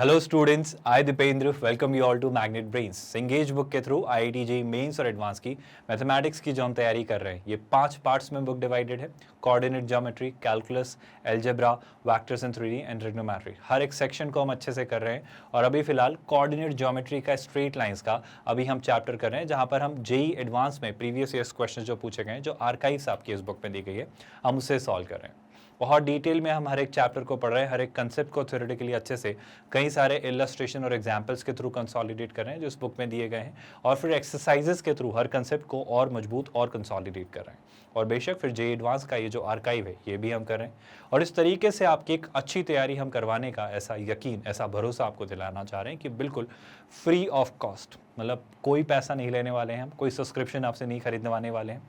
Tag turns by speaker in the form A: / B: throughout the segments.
A: Hello students, I Dipendra welcome you all to Magnet Brains. Engage book के through IIT JEE mains और advance की mathematics की जो हम तैयारी कर रहे हैं, ये 5 पार्ट्स में बुक डिवाइडेड है। Coordinate geometry, calculus, algebra, vectors in 3D and trigonometry. हर एक सेक्शन को हम अच्छे से कर रहे हैं और अभी फिलहाल कोऑर्डिनेट ज्योमेट्री का स्ट्रेट लाइंस का अभी हम चैप्टर कर रहे हैं, जहां पर हम जेईई एडवांस में प्रीवियस ईयर्स क्वेश्चन जो पूछे गए हैं, जो आर्काइव्स आपकी इस बुक में दी गई है, हम उससे सॉल्व कर रहे हैं। बहुत डिटेल में हम हर एक चैप्टर को पढ़ रहे हैं, हर एक कंसेप्ट को थ्योरेटिकली अच्छे से कई सारे इलस्ट्रेशन और एग्जाम्पल्स के थ्रू कंसोलिडेट कर रहे हैं जो इस बुक में दिए गए हैं, और फिर एक्सरसाइजेस के थ्रू हर कंसेप्ट को और मजबूत और कंसोलिडेट कर रहे हैं। और बेशक फिर जेईई एडवांस का ये जो आर्काइव है ये भी हम कर रहे हैं, और इस तरीके से आपकी एक अच्छी तैयारी हम करवाने का ऐसा यकीन, ऐसा भरोसा आपको दिलाना चाह रहे हैं कि बिल्कुल फ्री ऑफ कॉस्ट, मतलब कोई पैसा नहीं लेने वाले हैं हम, कोई सब्सक्रिप्शन आपसे नहीं खरीदने वाले हैं,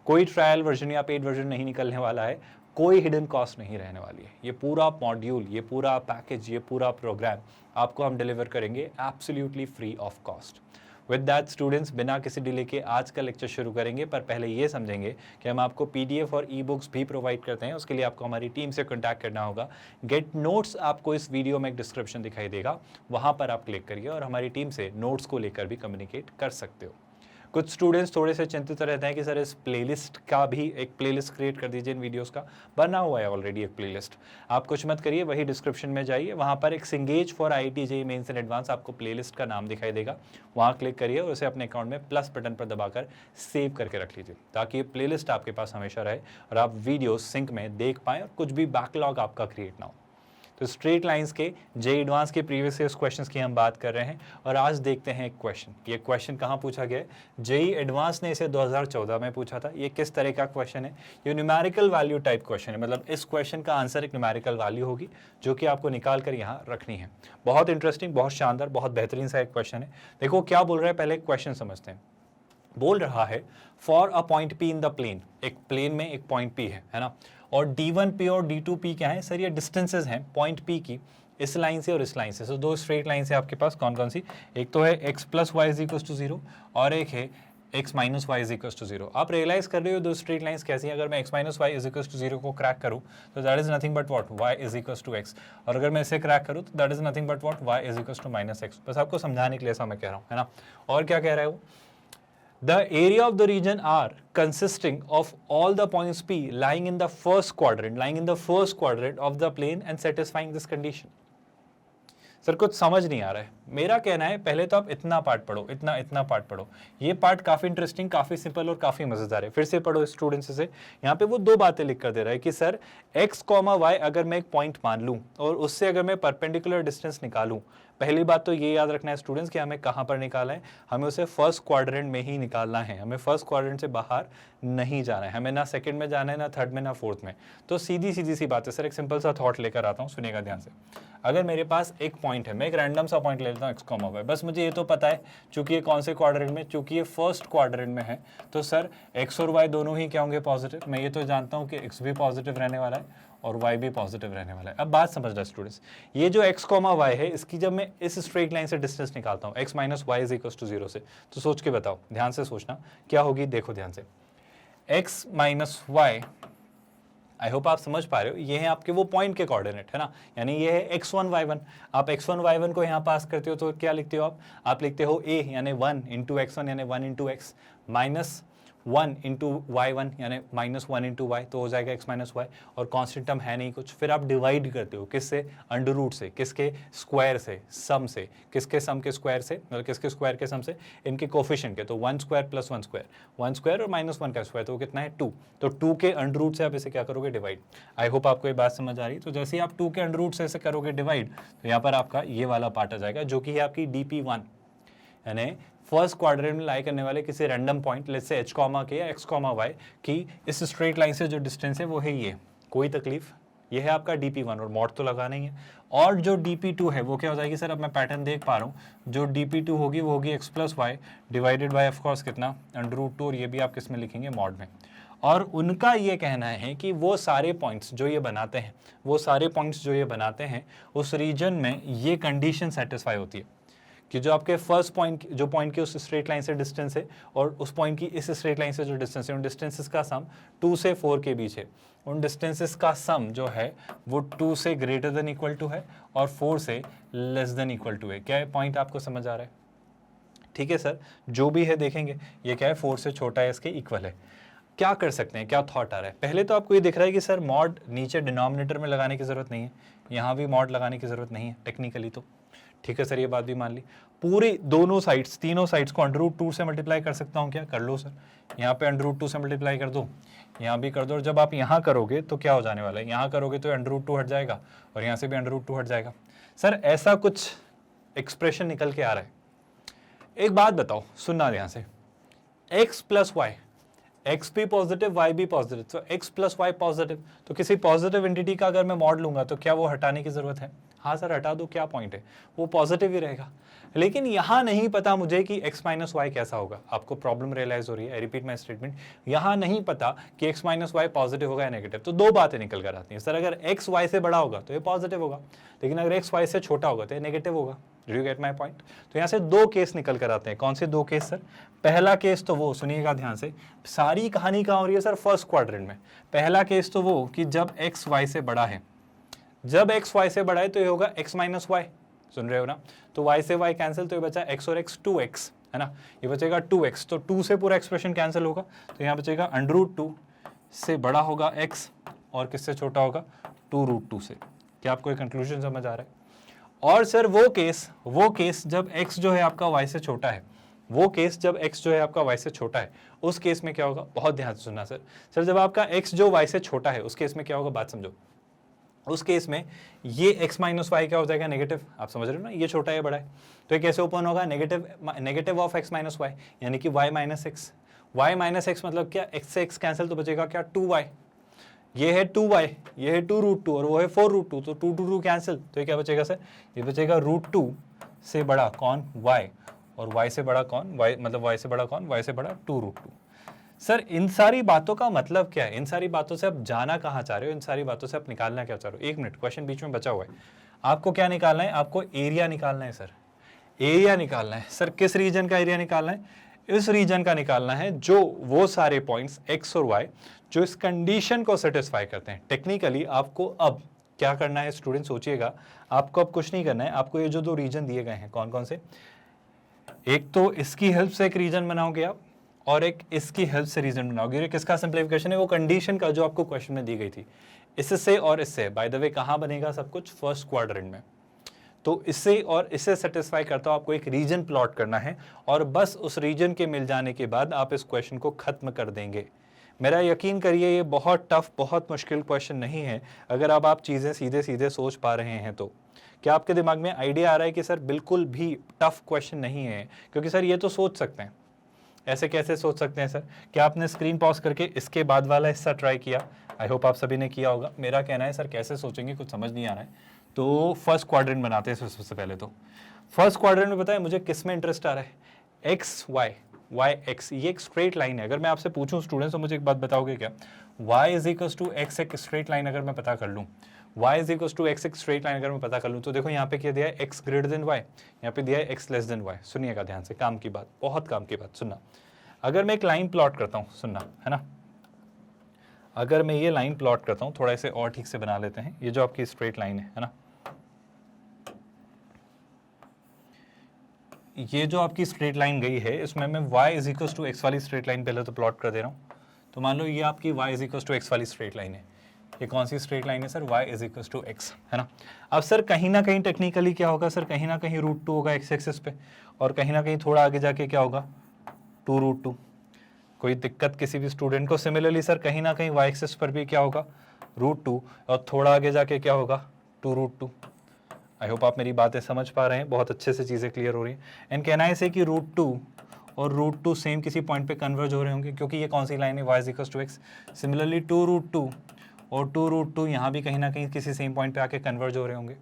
A: कोई ट्रायल वर्जन या पेड वर्जन नहीं निकलने वाला है, कोई हिडन कॉस्ट नहीं रहने वाली है। ये पूरा मॉड्यूल, ये पूरा पैकेज, ये पूरा प्रोग्राम आपको हम डिलीवर करेंगे absolutely free of cost. With that students, बिना किसी डिले के आज का लेक्चर शुरू करेंगे, पर पहले ये समझेंगे कि हम आपको पीडीएफ और ई बुक्स भी प्रोवाइड करते हैं। उसके लिए आपको हमारी टीम से कॉन्टैक्ट करना होगा। गेट नोट्स आपको इस वीडियो में एक डिस्क्रिप्शन दिखाई देगा, वहाँ पर आप क्लिक करिए और हमारी टीम से नोट्स को लेकर भी कम्युनिकेट कर सकते हो। कुछ स्टूडेंट्स थोड़े से चिंतित रहते हैं कि सर इस प्लेलिस्ट का भी एक प्लेलिस्ट क्रिएट कर दीजिए। इन वीडियोस का बना हुआ है ऑलरेडी एक प्लेलिस्ट, आप कुछ मत करिए, वही डिस्क्रिप्शन में जाइए, वहाँ पर एक Cengage for IIT JEE mains and advance आपको प्लेलिस्ट का नाम दिखाई देगा, वहाँ क्लिक करिए और उसे अपने अकाउंट में प्लस बटन पर दबाकर सेव करके रख लीजिए, ताकि ये प्लेलिस्ट आपके पास हमेशा रहे और आप वीडियो सिंक में देख पाएँ और कुछ भी बैकलॉग आपका क्रिएट ना हो। तो स्ट्रेट लाइंस के जेईई एडवांस के प्रीवियस ईयर्स क्वेश्चंस की हम बात कर रहे हैं, और आज देखते हैं एक क्वेश्चन। ये क्वेश्चन कहाँ पूछा गया है? जेईई एडवांस ने इसे 2014 में पूछा था। ये किस तरह का क्वेश्चन है? ये न्यूमेरिकल वैल्यू टाइप क्वेश्चन है, मतलब इस क्वेश्चन का आंसर एक न्यूमेरिकल वैल्यू होगी जो कि आपको निकाल कर यहाँ रखनी है। बहुत इंटरेस्टिंग, बहुत शानदार, बहुत बेहतरीन सा एक क्वेश्चन है। देखो क्या बोल रहा है, पहले क्वेश्चन समझते हैं। बोल रहा है for a point P in the plane, एक प्लेन में एक पॉइंट पी है ना, और d1p और d2p क्या है सर? ये डिस्टेंसेस हैं पॉइंट p की इस लाइन से और इस लाइन से। सो दो स्ट्रेट लाइन से आपके पास कौन कौन सी? एक तो है x plus y is equal to 0 और एक है x minus y is equal to 0। आप रियलाइज कर रहे हो दो स्ट्रेट लाइंस कैसी हैं? अगर मैं x minus y is equal to 0 को क्रैक करूँ तो that is nothing but what? y is equal to x। और अगर मैं इसे क्रैक करूँ तो that is nothing but what? y is equal to minus x। बस आपको समझाने के लिए ऐसा मैं कह रहा हूँ, है ना। और क्या कह रहा है वो? The area of the region R consisting of all the points P lying in the first quadrant of the plane and satisfying this condition. Sir कुछ समझ नहीं आ रहा है। मेरा कहना है पहले तो आप इतना पार्ट पढ़ो, इतना पार्ट पढ़ो। ये पार्ट काफी इंटरेस्टिंग, काफी सिंपल और काफी मजेदार है। फिर से पढ़ो स्टूडेंट्स से। यहाँ पे वो दो बातें लिख कर दे रहा है कि सर x, y अगर मैं एक पॉइंट मान लूँ और उससे अगर मैं परपेंडिकुलर डिस्टेंस निकालूं, पहली बात तो ये याद रखना है स्टूडेंट्स कि हमें कहाँ पर निकालना है, हमें उसे फर्स्ट क्वाड्रेंट में ही निकालना है। हमें फर्स्ट क्वाड्रेंट से बाहर नहीं जाना है, हमें ना सेकंड में जाना है, ना थर्ड में, ना फोर्थ में। तो सीधी सी बात है सर। एक सिंपल सा थॉट लेकर आता हूँ, सुनिएगा ध्यान से। अगर मेरे पास एक पॉइंट है, मैं एक रैंडम सा पॉइंट ले लेता हूँ x, y, बस मुझे ये तो पता है चूंकि ये कौन से क्वाड्रेंट में, चूंकि ये फर्स्ट क्वाड्रेंट में है, तो सर x और y दोनों ही क्या होंगे? पॉजिटिव। मैं ये तो जानता हूँ कि x भी पॉजिटिव रहने वाला है और y भी पॉजिटिव रहने वाला है। अब बात समझना स्टूडेंट्स, ये जो x, y है, इसकी जब मैं इस स्ट्रेट लाइन से डिस्टेंस निकालता हूँ x minus y is equal to 0 से, तो सोच के बताओ, ध्यान से सोचना क्या होगी। देखो ध्यान से, x minus y, I hope आप समझ पा रहे हो, ये है आपके वो पॉइंट के कोऑर्डिनेट, है ना। यानी ये है x1 y1। आप x1 y1 को यहाँ पास करते हो तो क्या लिखते हो आप लिखते हो a यानी 1 इंटू x1 यानी 1 into x minus 1 into y1 यानी माइनस 1 इंटू y, तो हो जाएगा x माइनस वाई। और कॉन्स्टेंट टर्म है नहीं कुछ। फिर आप डिवाइड करते हो किससे? अंडर रूट से। किसके? स्क्वायर से, सम से। किसके सम के स्क्वायर से? मतलब किसके स्क्वायर के सम से? इनके कोफिशिएंट के। तो 1 स्क्वायर प्लस 1 स्क्वायर, 1 स्क्वायर और माइनस 1 का स्क्वायर, तो कितना है? 2। तो 2 के अंडर रूट से आप इसे क्या करोगे? डिवाइड। आई होप आपको ये बात समझ आ रही है। तो जैसे ही आप 2 के अंडर रूट से इसे करोगे डिवाइड, तो यहाँ पर आपका ये वाला पार्ट आ जाएगा जो कि है आपकी dp1, यानी फर्स्ट क्वाड्रेंट में लाई करने वाले किसी random point, let's say h, के या x, y की इस स्ट्रेट लाइन से जो डिस्टेंस है वो है ये। कोई तकलीफ? ये है आपका dp1 और मॉड तो लगाना ही है। और जो dp2 है वो क्या हो जाएगी सर? अब मैं पैटर्न देख पा रहा हूँ, जो dp2 होगी वो होगी x plus y divided by of course कितना? अंडर रूट 2, और ये भी आप किस में लिखेंगे? मॉड में। और उनका ये कहना है कि वो सारे पॉइंट्स जो ये बनाते हैं, उस रीजन में ये कंडीशन सेटिस्फाई होती है। कि जो आपके फर्स्ट पॉइंट, जो पॉइंट की उस स्ट्रेट लाइन से डिस्टेंस है और उस पॉइंट की इस स्ट्रेट लाइन से जो डिस्टेंस है, उन डिस्टेंसेस का सम 2 से 4 के बीच है। उन डिस्टेंसेस का सम जो है वो 2 से ग्रेटर देन इक्वल टू है और 4 से लेस देन इक्वल टू है। क्या है पॉइंट आपको समझ आ रहा है? ठीक है सर, जो भी है देखेंगे, ये क्या है 4 से छोटा है, इसके इक्वल है। क्या कर सकते हैं, क्या थॉट आ रहा है? पहले तो आपको ये दिख रहा है कि सर मॉड नीचे डिनोमिनेटर में लगाने की ज़रूरत नहीं है, यहाँ भी मॉड लगाने की ज़रूरत नहीं है टेक्निकली तो। ठीक है सर, ये बात भी मान ली। पूरी दोनों साइड्स, तीनों साइड्स को √2 से मल्टीप्लाई कर सकता हूँ क्या? कर लो सर, यहाँ पे √2 से मल्टीप्लाई कर दो, यहाँ भी कर दो। और जब आप यहाँ करोगे तो क्या हो जाने वाला है? यहाँ करोगे तो √2 हट जाएगा और यहाँ से भी √2 हट जाएगा। सर ऐसा कुछ एक्सप्रेशन निकल के आ रहा है। एक बात बताओ, सुनना ध्यान से, x प्लस वाई, x भी पॉजिटिव y भी पॉजिटिव, तो x प्लस वाई पॉजिटिव, तो किसी पॉजिटिव एंटिटी का अगर मैं मॉड लूंगा तो क्या वो हटाने की जरूरत है? हाँ सर हटा दो, क्या पॉइंट है, वो पॉजिटिव ही रहेगा। लेकिन यहाँ नहीं पता मुझे कि x माइनस वाई कैसा होगा। आपको प्रॉब्लम रियलाइज हो रही है? आई रिपीट माई स्टेटमेंट, यहाँ नहीं पता कि x माइनस वाई पॉजिटिव होगा या नेगेटिव। तो दो बातें निकल कर आती हैं सर, अगर x y से बड़ा होगा तो ये पॉजिटिव होगा, लेकिन अगर x y से छोटा होगा तो ये नेगेटिव होगा। Do you get my point? तो यहाँ से दो केस निकल कर आते हैं। कौन से दो केस सर? पहला केस तो वो, सुनिएगा ध्यान से, सारी कहानी कहाँ हो रही है सर? फर्स्ट क्वाड्रेंट में। पहला केस तो वो कि जब x y से बड़ा है, जब x y से बड़ा है तो ये होगा x माइनस वाई, सुन रहे हो ना? तो y से y कैंसिल, तो ये बचा x और x 2x है ना, ये बचेगा 2x, तो 2 से पूरा एक्सप्रेशन कैंसिल होगा, तो यहाँ बचेगा √2 से बड़ा होगा x और किससे छोटा होगा? 2√2 से। क्या आपको एक कंक्लूजन समझ आ रहा है? और सर वो केस जब x जो है आपका y से छोटा है, वो केस जब x जो है आपका y से छोटा है, उस केस में क्या होगा? बहुत ध्यान से सुनना सर। सर जब आपका x जो y से छोटा है, उस केस में क्या होगा? बात समझो। उस केस में ये x माइनस वाई क्या हो जाएगा? नेगेटिव। आप समझ रहे हो ना, ये छोटा है बड़ा है, तो ये कैसे ओपन होगा? Negative of x minus y, यानी कि y minus x. Y minus x मतलब क्या? x से x कैंसिल, तो बचेगा क्या? 2y। ये है 2y, ये है 2√2 और वो है 4√2, तो 2 कैंसिल, तो ये क्या बचेगा सर? ये बचेगा √2 से बड़ा कौन? y, और y से बड़ा कौन? y मतलब y से बड़ा कौन? y से बड़ा 2√2। सर इन सारी बातों का मतलब क्या है? इन सारी बातों से आप जाना कहाँ चाह रहे हो? इन सारी बातों से आप निकालना क्या चाह रहे हो? एक मिनट, क्वेश्चन बीच में बचा हुआ है। आपको क्या निकालना है? आपको एरिया निकालना है सर, एरिया निकालना है। सर किस रीजन का एरिया निकालना है? इस रीजन का निकालना है जो वो सारे पॉइंट्स x और y जो इस कंडीशन को सेटिस्फाई करते हैं। टेक्निकली आपको अब क्या करना है स्टूडेंट, सोचिएगा, आपको अब कुछ नहीं करना है। आपको ये जो दो रीजन दिए गए हैं, कौन कौन से? एक तो इसकी हेल्प से एक रीजन बनाओगे आप, और एक इसकी हेल्प से रीजन बनाओगे। ये किसका सिंप्लीफिकेशन है? वो कंडीशन का जो आपको क्वेश्चन में दी गई थी, इससे और इससे। बाय द वे कहाँ बनेगा सब कुछ? फर्स्ट क्वाड्रेंट में। तो इससे और इससे सेटिस्फाई करता हो आपको एक रीजन प्लॉट करना है, और बस उस रीजन के मिल जाने के बाद आप इस क्वेश्चन को खत्म कर देंगे। मेरा यकीन करिए ये बहुत टफ, बहुत मुश्किल क्वेश्चन नहीं है, अगर अब आप चीज़ें सीधे सीधे सोच पा रहे हैं तो। क्या आपके दिमाग में आइडिया आ रहा है कि सर बिल्कुल भी टफ क्वेश्चन नहीं है? क्योंकि सर ये तो सोच सकते हैं। ऐसे कैसे सोच सकते हैं सर? क्या आपने स्क्रीन पॉज करके इसके बाद वाला हिस्सा ट्राई किया? आई होप आप सभी ने किया होगा। मेरा कहना है सर कैसे सोचेंगे कुछ समझ नहीं आ रहा है, तो फर्स्ट क्वाड्रेंट बनाते हैं सबसे पहले। तो फर्स्ट क्वाड्रेंट में बताएं मुझे किस में इंटरेस्ट आ रहा है? एक्स वाई, वाई एक्स, ये एक स्ट्रेट लाइन है। अगर मैं आपसे पूछूं स्टूडेंट्स तो मुझे एक बात बताओगे क्या? y is equals to x एक स्ट्रेट लाइन अगर मैं पता कर लूँ, y is equals to x एक स्ट्रेट लाइन अगर मैं पता कर लूँ, तो देखो यहाँ पे क्या दिया है? x ग्रेटर देन y, यहाँ पे दिया है x लेस देन y। सुनिएगा ध्यान से, काम की बात, बहुत काम की बात सुनना। अगर मैं एक लाइन प्लॉट करता हूँ, सुनना है ना, अगर मैं ये लाइन प्लॉट करता हूँ, थोड़ा इसे और ठीक से बना लेते हैं। ये जो आपकी स्ट्रेट लाइन है ना, ये जो आपकी स्ट्रेट लाइन गई है, इसमें मैं y is equals to x वाली स्ट्रेट लाइन पहले तो प्लॉट कर दे रहा हूँ। तो मान लो ये आपकी y is equals to x वाली स्ट्रेट लाइन है। ये कौन सी स्ट्रेट लाइन है sir? y is equals to x, है ना। अब सर कहीं ना कहीं टेक्निकली क्या होगा सर? कहीं ना कहीं √2 होगा एक्स एक्सिस पे, और कहीं ना कहीं थोड़ा आगे जाके क्या होगा? 2√2। कोई दिक्कत किसी भी स्टूडेंट को? सिमिलरली सर कहीं ना कहीं y एक्सिस पर भी क्या होगा? √2, और थोड़ा आगे जाके क्या होगा? 2√2। आई होप आप मेरी बातें समझ पा रहे हैं, बहुत अच्छे से चीज़ें क्लियर हो रही हैं। एंड कहना है से कि √2 और √2 सेम किसी पॉइंट पे कन्वर्ज हो रहे होंगे, क्योंकि ये कौन सी लाइन है? y is equals to x. Similarly 2√2 और 2√2 यहाँ भी कहीं ना कहीं किसी सेम पॉइंट पे आके कन्वर्ज हो रहे होंगे।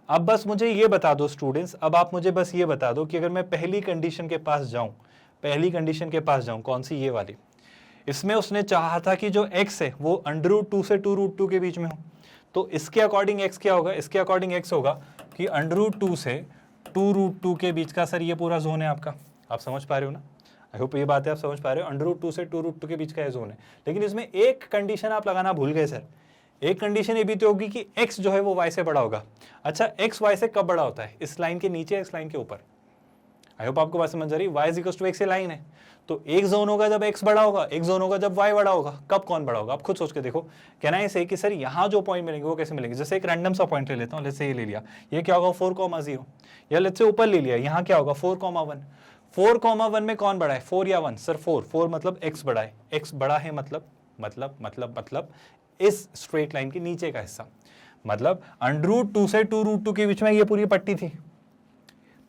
A: अब बस मुझे ये बता दो स्टूडेंट्स, अब आप मुझे बस ये बता दो कि अगर मैं पहली कंडीशन के पास जाऊँ, पहली कंडीशन के पास जाऊँ, कौन सी? ये वाली। इसमें उसने चाहा था कि जो x है वो √2 से 2√2 के बीच में हो, तो इसके अकॉर्डिंग x क्या होगा? इसके अकॉर्डिंग x होगा कि √2 से 2√2 के बीच का सर ये पूरा जोन है आपका, आप समझ पा रहे हो ना, आई होप ये बात है आप समझ पा रहे हो, √2 से 2√2 के बीच का ये जोन है। लेकिन इसमें एक कंडीशन आप लगाना भूल गए सर, एक कंडीशन ये भी तो होगी कि x जो है वो y से बड़ा होगा। अच्छा x y से कब बड़ा होता है, इस लाइन के नीचे, इस लाइन के ऊपर। आई होप आपको बात समझ आ रही है, y इक्वल्स टू x ये लाइन है, तो एक जोन होगा जब x बड़ा होगा, एक जोन होगा जब y बड़ा होगा। कब कौन बड़ा होगा आप खुद सोच के देखो। कहना है कि सर यहाँ जो पॉइंट मिलेंगे वो कैसे मिलेंगे, जैसे एक रैंडम सा पॉइंट ले लेता हूँ, लेट्स से ये ले लिया, ये क्या होगा 4,0, या लेट्स से ऊपर ले लिया, यहाँ क्या होगा 4,1। 4,1 में कौन बड़ा है, 4 या 1? सर 4 मतलब x बड़ा है, x बड़ा है मतलब इस स्ट्रेट लाइन के नीचे का हिस्सा, मतलब √2 से 2√2 के बीच में ये पूरी पट्टी थी,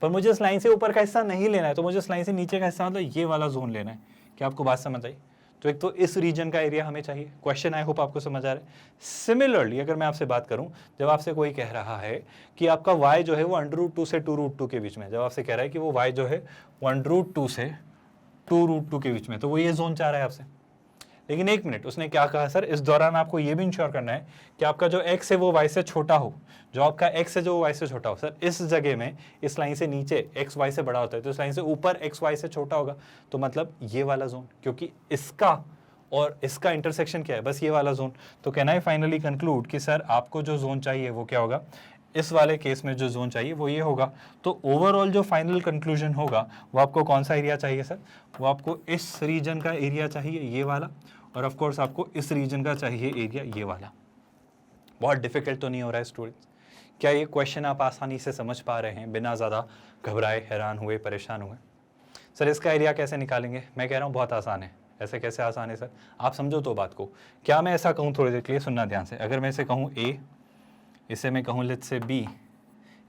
A: पर मुझे इस लाइन से ऊपर का हिस्सा नहीं लेना है, तो मुझे इस लाइन से नीचे का हिस्सा मतलब ये वाला जोन लेना है। क्या आपको बात समझ आई? तो एक तो इस रीजन का एरिया हमें चाहिए। क्वेश्चन आई होप आपको समझ आ रहा है। सिमिलरली अगर मैं आपसे बात करूं, जब आपसे कोई कह रहा है कि आपका y जो है वो √2 से 2√2 के बीच में, जब आपसे कह रहा है कि वो y जो है 1√2 से 2√2 के बीच में, तो वो ये जोन चाह रहा है आपसे। लेकिन एक मिनट, उसने क्या कहा सर, इस दौरान आपको ये भी इंश्योर करना है कि आपका जो x है वो y से छोटा हो, जो आपका x है जो y से छोटा हो। सर इस जगह में इस लाइन से नीचे x y से बड़ा होता है, तो इस लाइन से ऊपर x y से छोटा होगा, तो मतलब ये वाला जोन, क्योंकि इसका और इसका इंटरसेक्शन क्या है, बस ये वाला जोन। तो कैन आई फाइनली कंक्लूड कि सर आपको जो जोन चाहिए वो क्या होगा, इस वाले केस में जो जोन चाहिए वो ये होगा। तो ओवरऑल जो फाइनल कंक्लूजन होगा वो आपको कौन सा एरिया चाहिए सर, वो आपको इस रीजन का एरिया चाहिए, ये वाला, और ऑफ कोर्स आपको इस रीजन का चाहिए एरिया, ये वाला। बहुत डिफिकल्ट तो नहीं हो रहा है स्टूडेंट्स? क्या ये क्वेश्चन आप आसानी से समझ पा रहे हैं बिना ज़्यादा घबराए, हैरान हुए, परेशान हुए? सर इसका एरिया कैसे निकालेंगे? मैं कह रहा हूँ बहुत आसान है। ऐसे कैसे आसान है सर, आप समझो तो बात को। क्या मैं ऐसा कहूँ, थोड़ी देर के लिए सुनना ध्यान से, अगर मैं इसे कहूँ A, इसे मैं कहूँ लेट्स से B,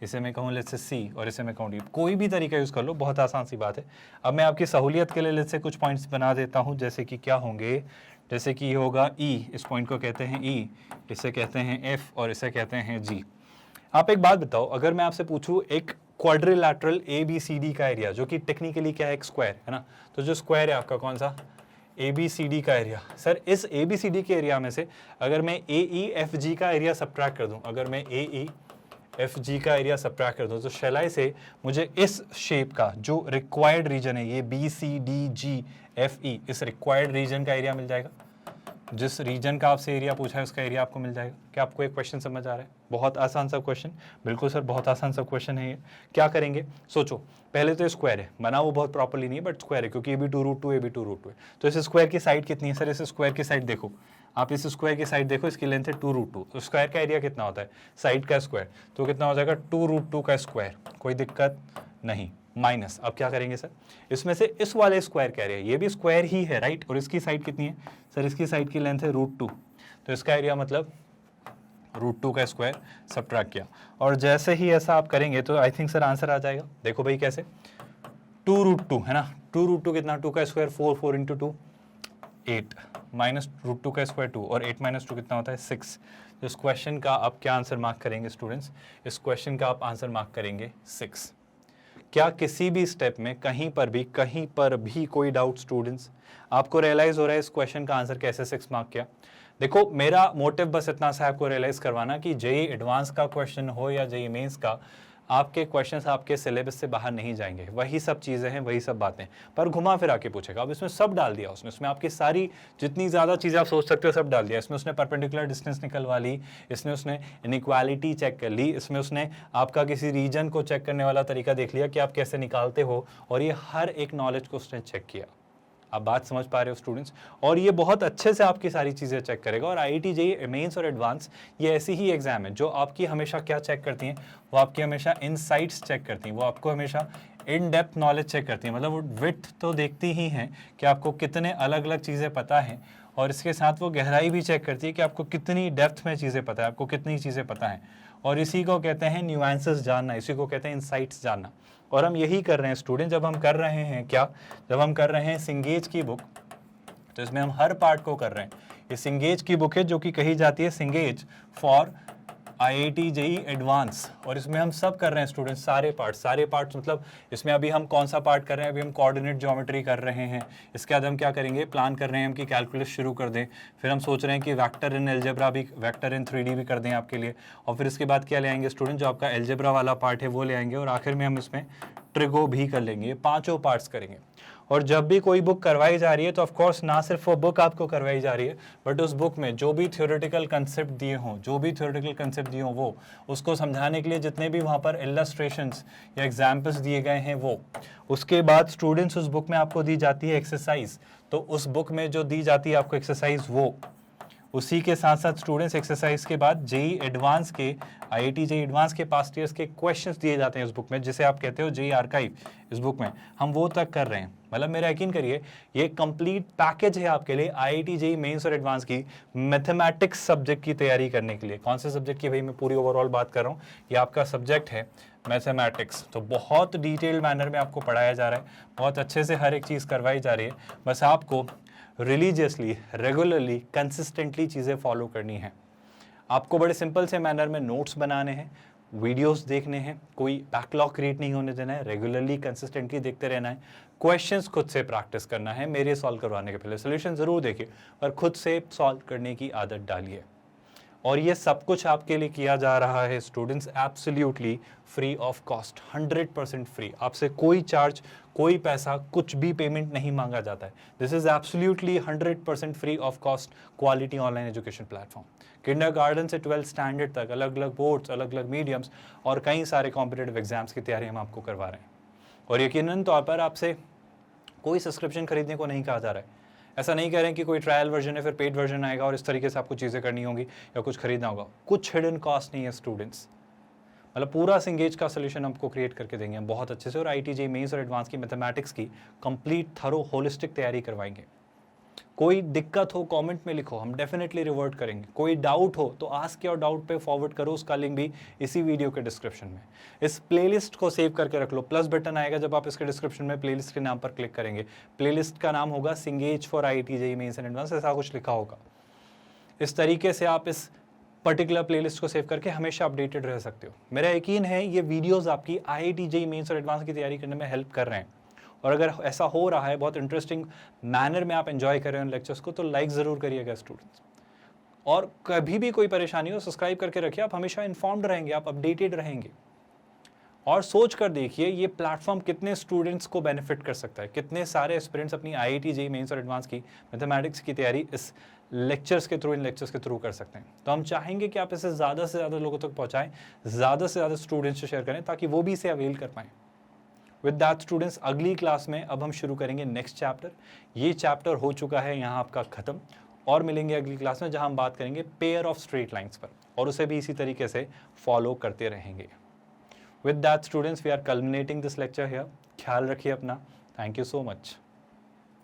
A: इसे मैं कहूँ लेट्स से C, और इसे मैं कहूँ D, कोई भी तरीका यूज़ कर लो, बहुत आसान सी बात है। अब मैं आपकी सहूलियत के लिए लेट्स से कुछ पॉइंट्स बना देता हूँ, जैसे कि क्या होंगे, जैसे कि ये होगा E, इस पॉइंट को कहते हैं E, इसे कहते हैं F, और इसे कहते हैं G। आप एक बात बताओ, अगर मैं आपसे पूछूं एक क्वाड्रिलैटरल ABCD का एरिया, जो कि टेक्निकली क्या है, एक स्क्वायर है ना, तो जो स्क्वायर है आपका कौन सा, ABCD का एरिया। सर इस ABCD के एरिया में से अगर मैं AEFG का एरिया सब्ट्रैक्ट कर दूं, अगर मैं AEFG का एरिया सब्ट्रैक्ट कर दूं, तो शैलाई से मुझे इस शेप का जो रिक्वायर्ड रीजन है, ये BCDGFE, इस रिक्वायर्ड रीजन का एरिया मिल जाएगा। जिस रीजन का आपसे एरिया पूछा है उसका एरिया आपको मिल जाएगा। क्या आपको एक क्वेश्चन समझ आ रहा है? बहुत आसान सा क्वेश्चन, बिल्कुल सर बहुत आसान सा क्वेश्चन है ये। क्या करेंगे सोचो, पहले तो स्क्वायर है, बना वो बहुत प्रॉपर्ली नहीं है बट स्क्वायर है, क्योंकि ये भी 2√2 ये भी 2√2 है। तो इस स्क्वायर की साइड कितनी है सर, इस स्क्वायर की साइड देखो, आप इस स्क्वायर की साइड देखो, इसकी लेंथ है 2√2, तो स्क्वायर का एरिया कितना होता है, साइड का स्क्वायर, तो कितना हो जाएगा 2√2 का स्क्वायर, कोई दिक्कत नहीं, माइनस। अब क्या करेंगे सर, इसमें से इस वाले स्क्वायर का एरिया, ये भी स्क्वायर ही है राइट, और इसकी साइड कितनी है सर, इसकी साइड की लेंथ है √2, तो इसका एरिया मतलब √2 का स्क्वायर सब्ट्रैक्ट किया। और जैसे ही ऐसा आप करेंगे तो आई थिंक सर आंसर आ जाएगा। देखो भाई कैसे, 2√2 है ना, 2√2 कितना, 2 का स्क्वायर 4, 4 इंटू 2 8, माइनस √2 का स्क्वायर 2, और 8 माइनस 2 कितना होता है 6। तो इस क्वेश्चन का आप क्या आंसर मार्क करेंगे स्टूडेंट्स, इस क्वेश्चन का आप आंसर मार्क करेंगे 6। क्या किसी भी स्टेप में कहीं पर भी कोई डाउट स्टूडेंट्स? आपको रियलाइज हो रहा है इस क्वेश्चन का आंसर कैसे 6 मार्क किया? देखो मेरा मोटिव बस इतना सा है आपको रियलाइज करवाना कि जेईई एडवांस का क्वेश्चन हो या जेईई मेंस का, आपके क्वेश्चंस आपके सिलेबस से बाहर नहीं जाएंगे, वही सब चीज़ें हैं, वही सब बातें, पर घुमा फिरा के पूछेगा। अब इसमें सब डाल दिया उसने, उसमें आपकी सारी जितनी ज़्यादा चीज़ें आप सोच सकते हो सब डाल दिया। इसमें उसने परपेंडिकुलर डिस्टेंस निकलवा ली, इसमें उसने इनइक्वालिटी चेक कर ली, इसमें उसने आपका किसी रीजन को चेक करने वाला तरीका देख लिया कि आप कैसे निकालते हो, और ये हर एक नॉलेज को उसने चेक किया। आप बात समझ पा रहे हो स्टूडेंट्स? और ये बहुत अच्छे से आपकी सारी चीज़ें चेक करेगा। और आईआईटी जेईई मेंस और एडवांस ये ऐसी ही एग्जाम है जो आपकी हमेशा क्या चेक करती हैं, वो आपकी हमेशा इनसाइट्स चेक करती हैं, वो आपको हमेशा इन डेप्थ नॉलेज चेक करती हैं। मतलब वो विड्थ तो देखती ही हैं कि आपको कितने अलग अलग चीज़ें पता हैं, और इसके साथ वो गहराई भी चेक करती है कि आपको कितनी डेप्थ में चीज़ें पता है, आपको कितनी चीज़ें पता हैं। और इसी को कहते हैं न्यूएंसेस जानना, इसी को कहते हैं इनसाइट्स जानना। और हम यही कर रहे हैं स्टूडेंट, जब हम कर रहे हैं क्या, जब हम कर रहे हैं सिंगेज की बुक, तो इसमें हम हर पार्ट को कर रहे हैं। ये सिंगेज की बुक है जो कि कही जाती है सिंगेज फॉर IIT JEE एडवांस, और इसमें हम सब कर रहे हैं स्टूडेंट्स, सारे पार्ट्स मतलब इसमें अभी हम कौन सा पार्ट कर रहे हैं, अभी हम कोऑर्डिनेट ज्योमेट्री कर रहे हैं। इसके बाद हम क्या करेंगे, प्लान कर रहे हैं हम कि कैलकुलस शुरू कर दें, फिर हम सोच रहे हैं कि वेक्टर इन अलजेब्रा भी, वेक्टर इन 3D भी कर दें आपके लिए, और फिर इसके बाद क्या ले आएंगे स्टूडेंट, जो आपका अलजेब्रा वाला पार्ट है वो ले आएंगे, और आखिर में हम इसमें ट्रिगो भी कर लेंगे। ये पांचों पार्ट्स करेंगे। और जब भी कोई बुक करवाई जा रही है तो ऑफ कोर्स ना सिर्फ वो बुक आपको करवाई जा रही है, बट उस बुक में जो भी थ्योरेटिकल कंसेप्ट दिए हों वो उसको समझाने के लिए जितने भी वहाँ पर इलस्ट्रेशंस या एग्जाम्पल्स दिए गए हैं वो, उसके बाद स्टूडेंट्स उस बुक में आपको दी जाती है एक्सरसाइज, तो उस बुक में जो दी जाती है आपको एक्सरसाइज वो, उसी के साथ साथ स्टूडेंट्स एक्सरसाइज के बाद जेई एडवांस के, IIT जेई एडवांस के पास्ट ईयर्स के क्वेश्चंस दिए जाते हैं उस बुक में, जिसे आप कहते हो जेई आर्काइव, इस बुक में हम वो तक कर रहे हैं। मतलब मेरा यकीन करिए ये कंप्लीट पैकेज है आपके लिए IIT जेई मेंस और एडवांस की मैथमेटिक्स सब्जेक्ट की तैयारी करने के लिए। कौन से सब्जेक्ट की भाई मैं पूरी ओवरऑल बात कर रहा हूँ, ये आपका सब्जेक्ट है मैथमेटिक्स। तो बहुत डिटेल्ड मैनर में आपको पढ़ाया जा रहा है, बहुत अच्छे से हर एक चीज़ करवाई जा रही है, बस आपको रिलीजियसली, रेगुलरली, कंसिस्टेंटली चीज़ें फॉलो करनी है। आपको बड़े सिंपल से मैनर में नोट्स बनाने हैं, वीडियोस देखने हैं, कोई बैकलॉग क्रिएट नहीं होने देना है, रेगुलरली कंसिस्टेंटली देखते रहना है, क्वेश्चंस खुद से प्रैक्टिस करना है, मेरे सॉल्व करवाने के पहले सोल्यूशन ज़रूर देखिए और खुद से सॉल्व करने की आदत डालिए। और ये सब कुछ आपके लिए किया जा रहा है students absolutely free of cost, 100% free. आपसे कोई चार्ज, कोई पैसा, कुछ भी पेमेंट नहीं मांगा जाता है। This is absolutely 100% free of cost quality online education platform. Kindergarten से 12th स्टैंडर्ड तक अलग अलग बोर्ड्स, अलग अलग मीडियम्स और कई सारे कॉम्पिटेटिव एग्जाम्स की तैयारी हम आपको करवा रहे हैं। और यकीनन तौर पर आपसे कोई सब्सक्रिप्शन खरीदने को नहीं कहा जा रहा है। ऐसा नहीं कह रहे हैं कि कोई ट्रायल वर्जन है फिर पेड वर्जन आएगा और इस तरीके से आपको चीज़ें करनी होंगी या कुछ खरीदना होगा। कुछ हिडन कॉस्ट नहीं है स्टूडेंट्स, मतलब पूरा सिंगेज का सोल्यूशन आपको क्रिएट करके देंगे हम बहुत अच्छे से, और IIT जेईई मेंस और एडवांस की मैथमेटिक्स की कंप्लीट थरो होलिस्टिक तैयारी करवाएंगे। कोई दिक्कत हो कमेंट में लिखो, हम डेफिनेटली रिवर्ट करेंगे। कोई डाउट हो तो आस्क योर डाउट पे फॉरवर्ड करो, उसका लिंक भी इसी वीडियो के डिस्क्रिप्शन में। इस प्लेलिस्ट को सेव करके रख लो, प्लस बटन आएगा जब आप इसके डिस्क्रिप्शन में प्लेलिस्ट के नाम पर क्लिक करेंगे। प्लेलिस्ट का नाम होगा Cengage for IIT JEE mains and advance, ऐसा कुछ लिखा होगा। इस तरीके से आप इस पर्टिकुलर प्लेलिस्ट को सेव करके हमेशा अपडेटेड रह सकते हो। मेरा यकीन है ये वीडियोज़ आपकी IIT जेईई मेंस और एडवांस की तैयारी करने में हेल्प कर रहे हैं, और अगर ऐसा हो रहा है, बहुत इंटरेस्टिंग मैनर में आप एंजॉय कर रहे हो लेक्चर्स को, तो लाइक ज़रूर करिएगा स्टूडेंट्स। और कभी भी कोई परेशानी हो सब्सक्राइब करके रखिए, आप हमेशा इन्फॉर्म्ड रहेंगे, आप अपडेटेड रहेंगे। और सोच कर देखिए ये प्लेटफॉर्म कितने स्टूडेंट्स को बेनिफिट कर सकता है, कितने सारे एस्पिरेंट्स अपनी IIT जेईई मेंस और एडवांस की मैथमेटिक्स की तैयारी इस लेक्चर्स के थ्रू, इन लेक्चर्स के थ्रू कर सकते हैं। तो हम चाहेंगे कि आप इसे ज़्यादा से ज़्यादा लोगों तक पहुँचाएँ, ज़्यादा से ज़्यादा स्टूडेंट्स से शेयर करें ताकि वो भी इसे अवेल कर पाएँ। विद दैट स्टूडेंट्स, अगली क्लास में अब हम शुरू करेंगे नेक्स्ट चैप्टर। ये चैप्टर हो चुका है यहाँ आपका ख़त्म, और मिलेंगे अगली क्लास में जहाँ हम बात करेंगे पेयर ऑफ स्ट्रेट लाइंस पर, और उसे भी इसी तरीके से फॉलो करते रहेंगे। With that students, we are culminating this lecture here. ख्याल रखिए अपना। Thank you so much.